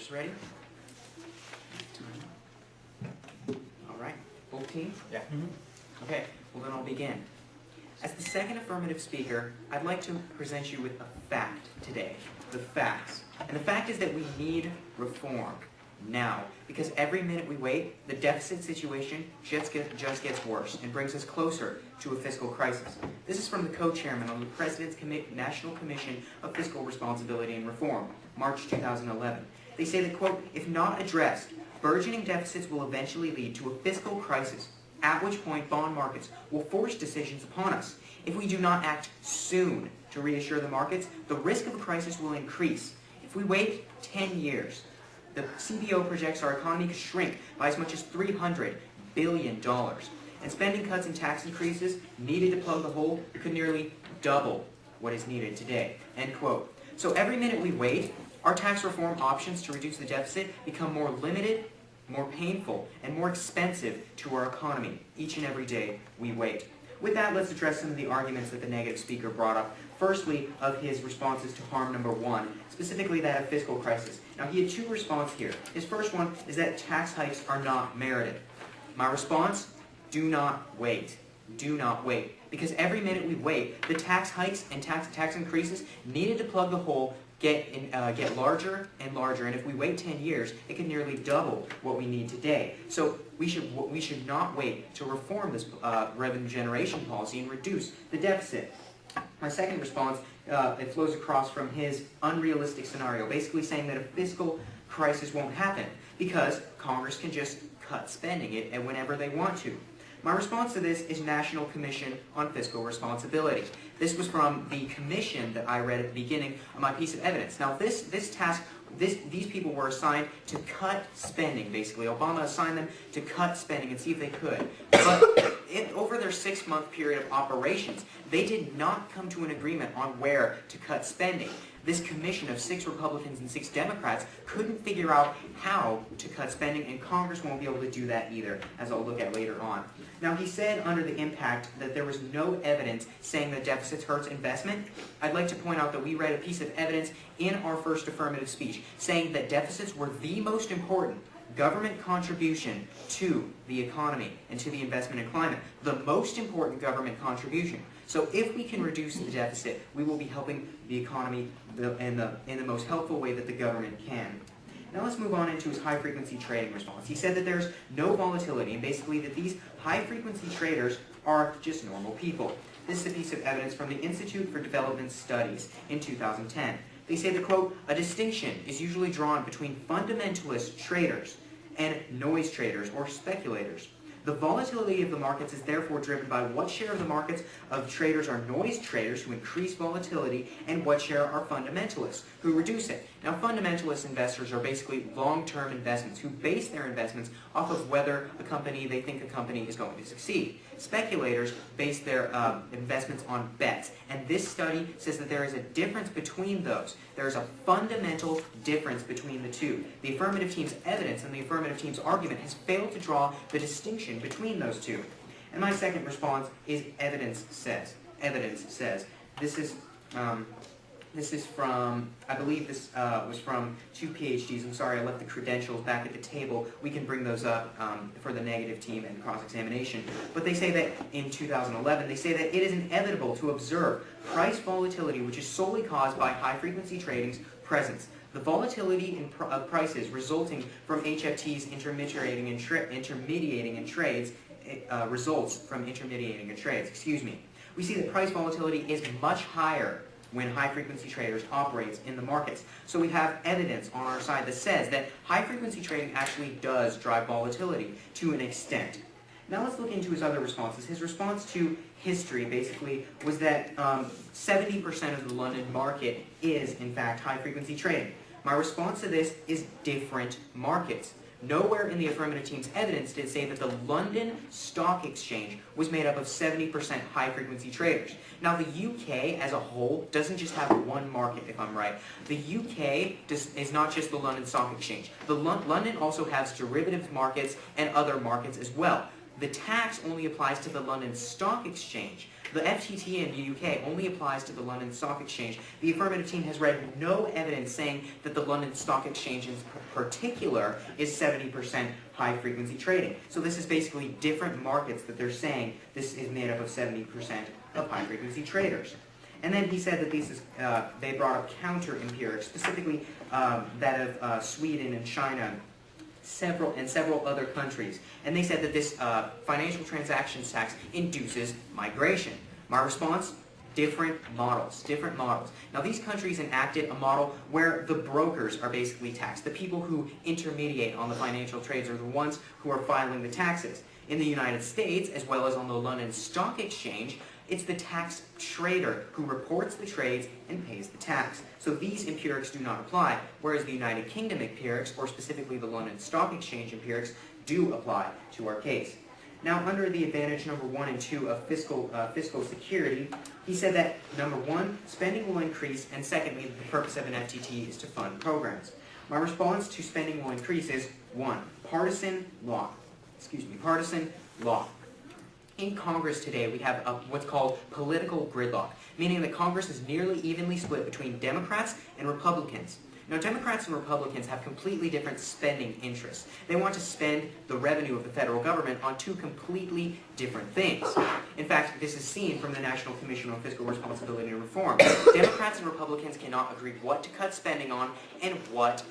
Folks ready? All right. Both teams? Yeah. Okay, well then I'll begin. As the second affirmative speaker, I'd like to present you with a fact today. The facts. And the fact is that we need reform now. Because every minute we wait, the deficit situation just gets worse and brings us closer to a fiscal crisis. This is from the co-chairman on the President's National Commission of Fiscal Responsibility and Reform, March 2011. They say that, quote, if not addressed, burgeoning deficits will eventually lead to a fiscal crisis, at which point bond markets will force decisions upon us. If we do not act soon to reassure the markets, the risk of a crisis will increase. If we wait 10 years, the CBO projects our economy could shrink by as much as $300 billion. And spending cuts and tax increases needed to plug the hole could nearly double what is needed today. End quote. So every minute we wait, our tax reform options to reduce the deficit become more limited, more painful, and more expensive to our economy each and every day we wait. With that, let's address some of the arguments that the negative speaker brought up. Firstly, of his responses to harm number one, specifically that of fiscal crisis. Now, he had two responses here. His first one is that tax hikes are not merited. My response, do not wait. Do not wait. Because every minute we wait, the tax hikes and tax increases needed to plug the hole get larger and larger, and if we wait 10 years, it can nearly double what we need today. So we should not wait to reform this revenue generation policy and reduce the deficit. My second response, it flows across from his unrealistic scenario, basically saying that a fiscal crisis won't happen because Congress can just cut spending it whenever they want to. My response to this is National Commission on Fiscal Responsibility. This was from the commission that I read at the beginning of my piece of evidence. Now, these people were assigned to cut spending, basically. Obama assigned them to cut spending and see if they could. But over their 6-month period of operations, they did not come to an agreement on where to cut spending. This commission of 6 Republicans and 6 Democrats couldn't figure out how to cut spending, and Congress won't be able to do that either, as I'll look at later on. Now, he said under the impact that there was no evidence saying that deficits hurts investment. I'd like to point out that we read a piece of evidence in our first affirmative speech saying that deficits were the most important government contribution to the economy and to the investment and climate. The most important government contribution. So if we can reduce the deficit, we will be helping the economy in the most helpful way that the government can. Now let's move on into his high-frequency trading response. He said that there's no volatility, and basically that these high-frequency traders are just normal people. This is a piece of evidence from the Institute for Development Studies in 2010. They say that, quote, a distinction is usually drawn between fundamentalist traders and noise traders or speculators. The volatility of the markets is therefore driven by what share of the markets of traders are noise traders who increase volatility and what share are fundamentalists who reduce it. Now, fundamentalist investors are basically long-term investments who base their investments off of whether they think a company is going to succeed. Speculators base their investments on bets, and this study says that there is a difference between those. There is a fundamental difference between the two. The affirmative team's evidence and the affirmative team's argument has failed to draw the distinction between those two. And my second response is evidence says. Evidence says. This is from, I believe this was from 2 PhDs. I'm sorry, I left the credentials back at the table. We can bring those up for the negative team and cross-examination. But they say that in 2011, they say that it is inevitable to observe price volatility which is solely caused by high-frequency trading's presence. The volatility of prices resulting from HFTs intermediating in trades results from intermediating in trades. We see that price volatility is much higher when high-frequency traders operate in the markets. So we have evidence on our side that says that high-frequency trading actually does drive volatility to an extent. Now let's look into his other responses. His response to history basically was that 70% of the London market is in fact high-frequency trading. My response to this is different markets. Nowhere in the affirmative team's evidence did it say that the London Stock Exchange was made up of 70% high-frequency traders. Now, the UK as a whole doesn't just have one market, if I'm right. The UK is not just the London Stock Exchange. London also has derivative markets and other markets as well. the tax only applies to the London Stock Exchange. The FTT in the UK only applies to the London Stock Exchange. The affirmative team has read no evidence saying that the London Stock Exchange in particular is 70% high-frequency trading. So this is basically different markets that they're saying this is made up of 70% of high-frequency traders. And then he said that these is, they brought up counter-empirics, specifically that of Sweden and China, several other countries. And they said that this financial transactions tax induces migration. My response? Different models. Now these countries enacted a model where the brokers are basically taxed. The people who intermediate on the financial trades are the ones who are filing the taxes. In the United States, as well as on the London Stock Exchange, it's the tax trader who reports the trades and pays the tax. So these empirics do not apply, whereas the United Kingdom empirics, or specifically the London Stock Exchange empirics, do apply to our case. Now, under the advantage number 1 and 2 of fiscal security, he said that number 1, spending will increase, and secondly, the purpose of an FTT is to fund programs. My response to spending will increase is 1, partisan law. In Congress today, we have what's called political gridlock, meaning that Congress is nearly evenly split between Democrats and Republicans. Now, Democrats and Republicans have completely different spending interests. They want to spend the revenue of the federal government on two completely different things. In fact, this is seen from the National Commission on Fiscal Responsibility and Reform. Democrats and Republicans cannot agree what to cut spending on and what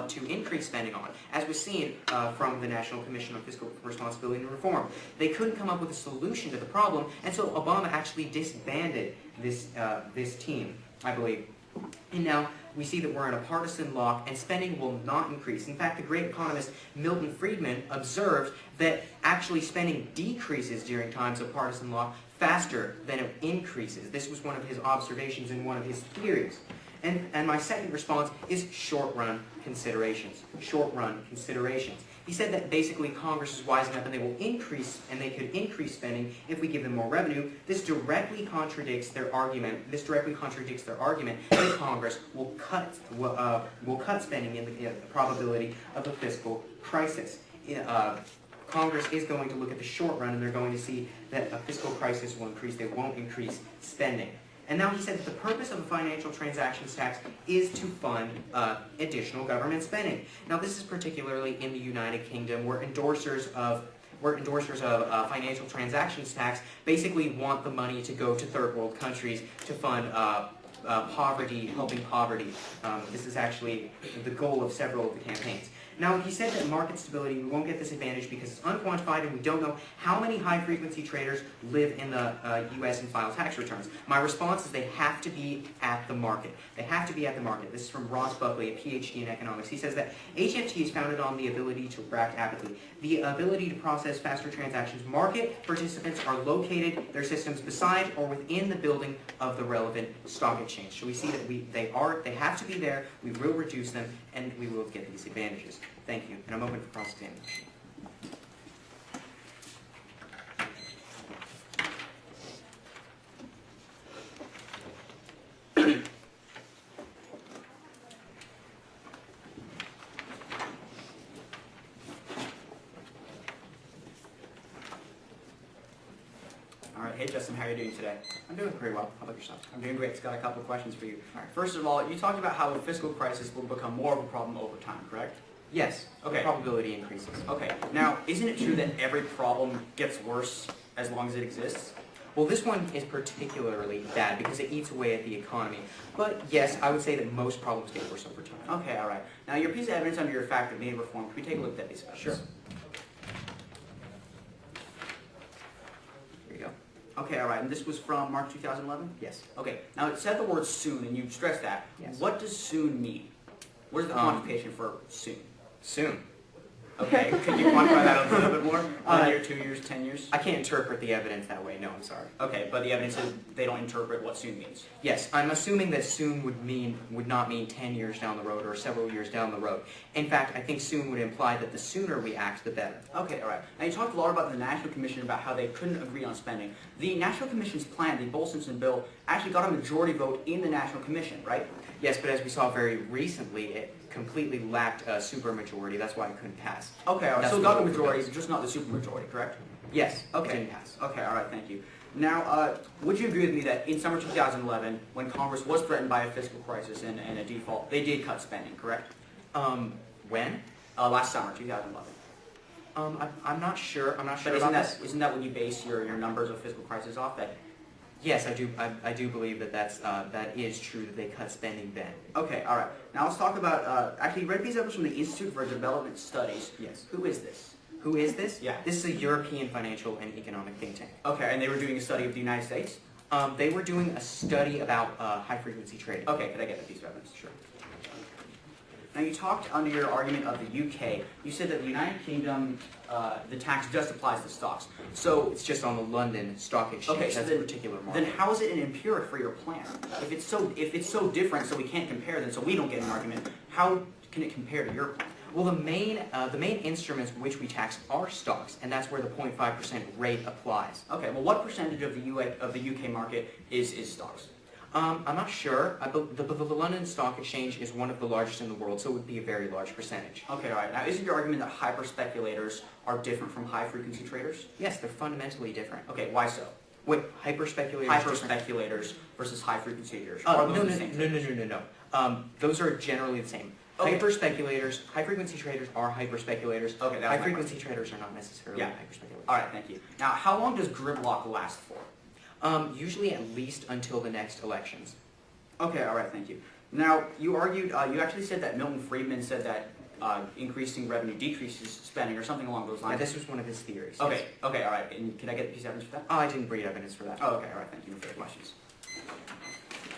to increase spending on, as was seen from the National Commission on Fiscal Responsibility and Reform. They couldn't come up with a solution to the problem, and so Obama actually disbanded this team, I believe. And now we see that we're in a partisan lock and spending will not increase. In fact, the great economist Milton Friedman observed that actually spending decreases during times of partisan lock faster than it increases. This was one of his observations in one of his theories. And my second response is short-run considerations. He said that basically Congress is wise enough and they will increase, and they could increase spending if we give them more revenue. This directly contradicts their argument. That Congress will cut spending in the probability of a fiscal crisis. Congress is going to look at the short run and they're going to see that a fiscal crisis will increase. They won't increase spending. And now he said that the purpose of a financial transactions tax is to fund additional government spending. Now this is particularly in the United Kingdom, where endorsers of financial transactions tax basically want the money to go to third world countries to fund helping poverty. This is actually the goal of several of the campaigns. Now, he said that market stability, we won't get this advantage because it's unquantified and we don't know how many high-frequency traders live in the U.S. and file tax returns. My response is they have to be at the market. This is from Ross Buckley, a PhD in economics. He says that HFT is founded on the ability to react rapidly, the ability to process faster transactions. Market participants are located, their systems beside or within the building of the relevant stock exchange. So we see that they have to be there, we will reduce them, and we will get these advantages. Thank you, and I'm open for cross-examination. All right, hey Justin, how are you doing today? I'm doing pretty well. How about yourself? I'm doing great. Just got a couple of questions for you. All right. First of all, you talked about how a fiscal crisis will become more of a problem over time, correct? Yes. Okay. The probability increases. Okay. Now, isn't it true that every problem gets worse as long as it exists? Well, this one is particularly bad because it eats away at the economy. But yes, I would say that most problems get worse over time. Okay, all right. Now, your piece of evidence under your fact that may reform, can we take a look at that piece of evidence? Sure. Here you go. Okay, all right. And this was from March 2011? Yes. Okay. Now, it said the word soon, and you stressed that. Yes. What does soon mean? What is the quantification for soon? Soon. Okay. Could you quantify that a little bit more? 1 year, 2 years, 10 years? I can't interpret the evidence that way. No, I'm sorry. Okay, but the evidence is they don't interpret what soon means. Yes, I'm assuming that soon would not mean 10 years down the road or several years down the road. In fact, I think soon would imply that the sooner we act, the better. Okay, all right. Now you talked a lot about the National Commission, about how they couldn't agree on spending. The National Commission's plan, the Bol-Simpson bill, actually got a majority vote in the National Commission, right? Yes, but as we saw very recently, it completely lacked a supermajority. That's why it couldn't pass. Okay, all right. That's So it got a the majority, just not the supermajority, correct? Yes, it Okay. didn't pass. Okay, all right, thank you. Now, would you agree with me that in summer 2011, when Congress was threatened by a fiscal crisis and a default, they did cut spending, correct? When? Last summer, 2011. I'm not sure. I'm not sure But about this. isn't that what you base your numbers of fiscal crisis off? That Yes, I do. I do believe that that is true that they cut spending then. Okay, all right. Now let's talk about, actually, read these up from the Institute for Development Studies. Yes. Who is this? Who is this? Yeah. This is a European financial and economic think tank. Okay, and they were doing a study of the United States? They were doing a study about high-frequency trading. Okay, could I get a piece of evidence? Sure. Now you talked under your argument of the UK. You said that the United Kingdom, the tax just applies to stocks. So, It's just on the London Stock Exchange. okay, so That's a particular market. then how is it an empiric for your plan? If it's so different, so we can't compare them, so we don't get an argument, how can it compare to your plan? Well, the main instruments which we tax are stocks, and that's where the 0.5% rate applies. Okay, well, what percentage of the UK market is stocks? I'm not sure. The London Stock Exchange is one of the largest in the world, so it would be a very large percentage. Okay, all right. Now, isn't your argument that hyper speculators are different from high frequency traders? Yes, they're fundamentally different. Okay, why so? Wait, hyper speculators. Hyper speculators versus high frequency traders. Are No, those no, the same no, thing? no, no, no. Those are generally the same. Okay. Hyper speculators, high frequency traders are hyper speculators. Okay, that's high my frequency traders are not necessarily Yeah. hyper speculators. All right, thank you. Now, how long does gridlock last for? Usually at least until the next elections. Okay, all right, thank you. Now, you argued, you actually said that Milton Friedman said that increasing revenue decreases spending or something along those Yeah, lines. this was one of his theories. yes. Okay, all right. And can I get a piece of evidence for that? Oh, I didn't read evidence for that. Oh, okay, all right, thank you. No further questions.